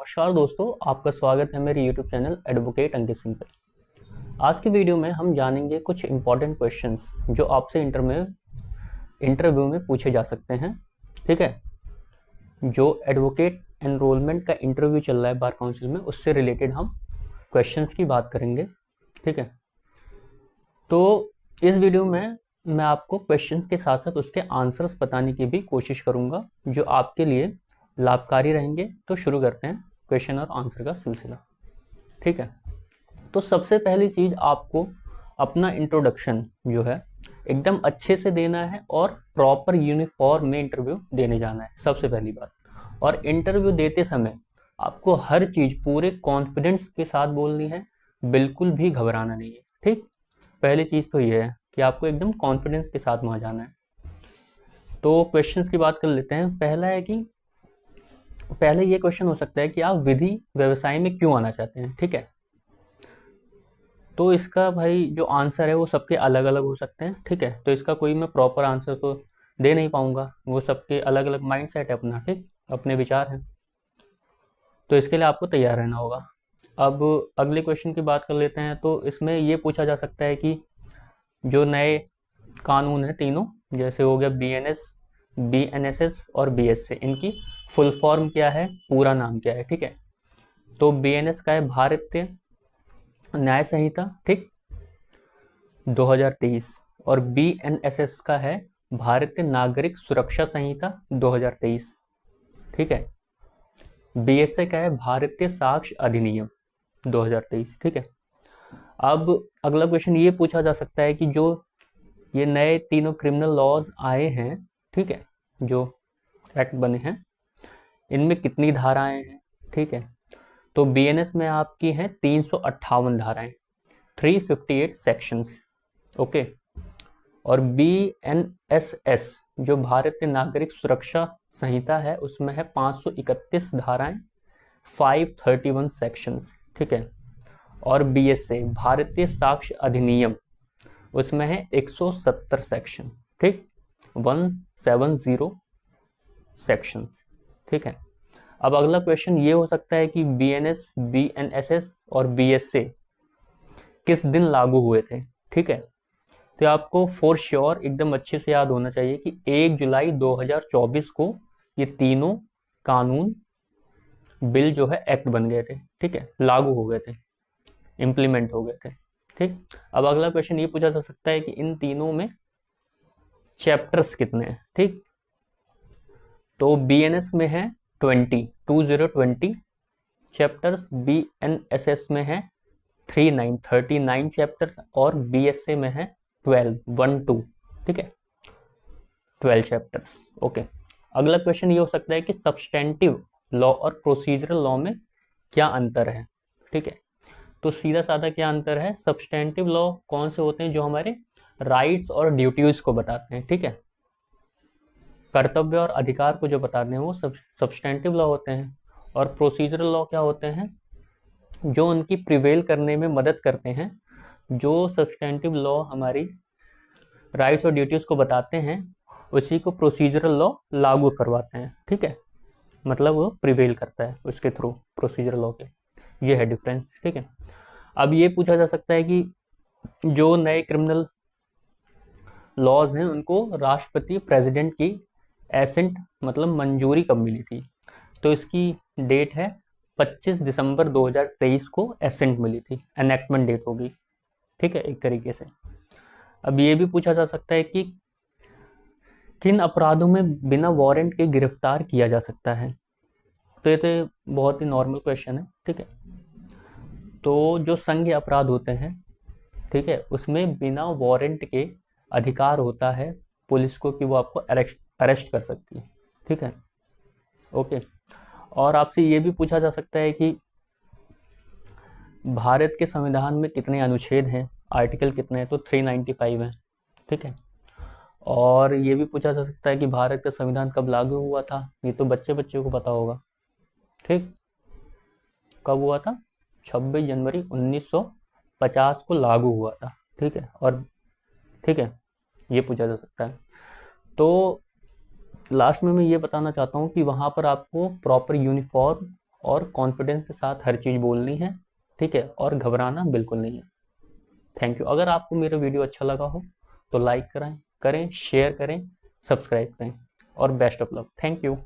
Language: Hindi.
नमस्कार दोस्तों, आपका स्वागत है मेरे YouTube channel advocate Ankit Singh पे। आज की वीडियो में हम जानेंगे कुछ इंपॉर्टेंट क्वेश्चंस जो आपसे इंटरव्यू में पूछे जा सकते हैं। ठीक है, जो एडवोकेट एनरोलमेंट का इंटरव्यू चल रहा है बार काउंसिल में, उससे रिलेटेड हम क्वेश्चंस की बात करेंगे। ठीक है, तो इस वीडियो में मैं आपको क्वेश्चंस के साथ साथ उसके आंसर्स बताने की भी कोशिश करूँगा जो आपके लिए लाभकारी रहेंगे। तो शुरू करते हैं क्वेश्चन और आंसर का सिलसिला। ठीक है, तो सबसे पहली चीज़ आपको अपना इंट्रोडक्शन जो है एकदम अच्छे से देना है और प्रॉपर यूनिफॉर्म में इंटरव्यू देने जाना है, सबसे पहली बात। और इंटरव्यू देते समय आपको हर चीज़ पूरे कॉन्फिडेंस के साथ बोलनी है, बिल्कुल भी घबराना नहीं है। ठीक, पहली चीज़ तो ये है कि आपको एकदम कॉन्फिडेंस के साथ वहाँ जाना है। तो क्वेश्चंस की बात कर लेते हैं। पहला है कि पहले ये क्वेश्चन हो सकता है कि आप विधि व्यवसाय में क्यों आना चाहते हैं। ठीक है, तो इसका भाई जो आंसर है वो सबके अलग अलग हो सकते हैं। ठीक है, तो इसका कोई मैं प्रॉपर आंसर तो दे नहीं पाऊंगा, वो सबके अलग अलग माइंडसेट है अपना। ठीक, अपने विचार हैं, तो इसके लिए आपको तैयार रहना होगा। अब अगले क्वेश्चन की बात कर लेते हैं। तो इसमें ये पूछा जा सकता है कि जो नए कानून है तीनों, जैसे हो गया BNS, BNSS और BSA, इनकी फुल फॉर्म क्या है, पूरा नाम क्या है। ठीक है, तो BNS का है भारतीय न्याय संहिता, ठीक, 2023, और BNSS का है भारतीय नागरिक सुरक्षा संहिता 2023। ठीक है, BSA का है भारतीय साक्ष्य अधिनियम 2023। ठीक है, अब अगला क्वेश्चन ये पूछा जा सकता है कि जो ये नए तीनों क्रिमिनल लॉज आए हैं, ठीक है, जो एक्ट बने हैं, इनमें कितनी धाराएं हैं। ठीक है, तो BNS में आपकी हैं 358 धाराएं, 358 सेक्शंस। ओके, और BNSS जो भारतीय नागरिक सुरक्षा संहिता है, उसमें है 531 धाराएं, 531 सेक्शंस। ठीक है, और BSA भारतीय साक्ष्य अधिनियम, उसमें है 170 सेक्शन। ठीक, 170 सेक्शन। ठीक है, अब अगला क्वेश्चन ये हो सकता है कि BNS, BNSS और BSA किस दिन लागू हुए थे। ठीक है, तो आपको फॉर श्योर एकदम अच्छे से याद होना चाहिए कि 1 जुलाई 2024 को ये तीनों कानून बिल जो है एक्ट बन गए थे। ठीक है, लागू हो गए थे, इम्प्लीमेंट हो गए थे। ठीक, अब अगला क्वेश्चन ये पूछा जा सकता है कि इन तीनों में चैप्टर्स कितने हैं। ठीक, तो BNS में है 20 चैप्टर्स, BNSS में है 39 चैप्टर्स, और BSA में है 12। ठीक है, 12 चैप्टर्स। ओके, अगला क्वेश्चन ये हो सकता है कि सब्सटेंटिव लॉ और प्रोसीजरल लॉ में क्या अंतर है। ठीक है, तो सीधा साधा क्या अंतर है। सब्सटेंटिव लॉ कौन से होते हैं, जो हमारे राइट्स और ड्यूटीज को बताते हैं। ठीक है, कर्तव्य और अधिकार को जो बताते हैं वो सब्सटेंटिव लॉ होते हैं। और प्रोसीजरल लॉ क्या होते हैं, जो उनकी प्रिवेल करने में मदद करते हैं। जो सब्सटेंटिव लॉ हमारी राइट्स और ड्यूटीज को बताते हैं, उसी को प्रोसीजरल लॉ लागू करवाते हैं। ठीक है, मतलब वो प्रिवेल करता है उसके थ्रू, प्रोसीजरल लॉ के। ये है डिफरेंस। ठीक है, अब ये पूछा जा सकता है कि जो नए क्रिमिनल लॉज हैं उनको राष्ट्रपति प्रेसिडेंट की एसेंट मतलब मंजूरी कब मिली थी। तो इसकी डेट है 25 दिसंबर 2023 को एसेंट मिली थी, एनेक्टमेंट डेट होगी। ठीक है, एक तरीके से। अब ये भी पूछा जा सकता है कि किन अपराधों में बिना वारंट के गिरफ्तार किया जा सकता है। तो ये तो बहुत ही नॉर्मल क्वेश्चन है। ठीक है, तो जो संज्ञेय अपराध होते हैं, ठीक है, उसमें बिना वारंट के अधिकार होता है पुलिस को कि वो आपको अरेस्ट कर सकती है। ठीक है, ओके। और आपसे ये भी पूछा जा सकता है कि भारत के संविधान में कितने अनुच्छेद हैं, आर्टिकल कितने हैं। तो 395 हैं। ठीक है, और ये भी पूछा जा सकता है कि भारत का संविधान कब लागू हुआ था। ये तो बच्चे को पता होगा। ठीक, कब हुआ था, 26 जनवरी 1950 को लागू हुआ था। ठीक है, और ठीक है, ये पूछा जा सकता है। तो लास्ट में मैं ये बताना चाहता हूँ कि वहाँ पर आपको प्रॉपर यूनिफॉर्म और कॉन्फिडेंस के साथ हर चीज़ बोलनी है, ठीक है, और घबराना बिल्कुल नहीं है। Thank you. अगर आपको मेरा वीडियो अच्छा लगा हो तो लाइक करें, शेयर करें, सब्सक्राइब करें, और best of luck. Thank you.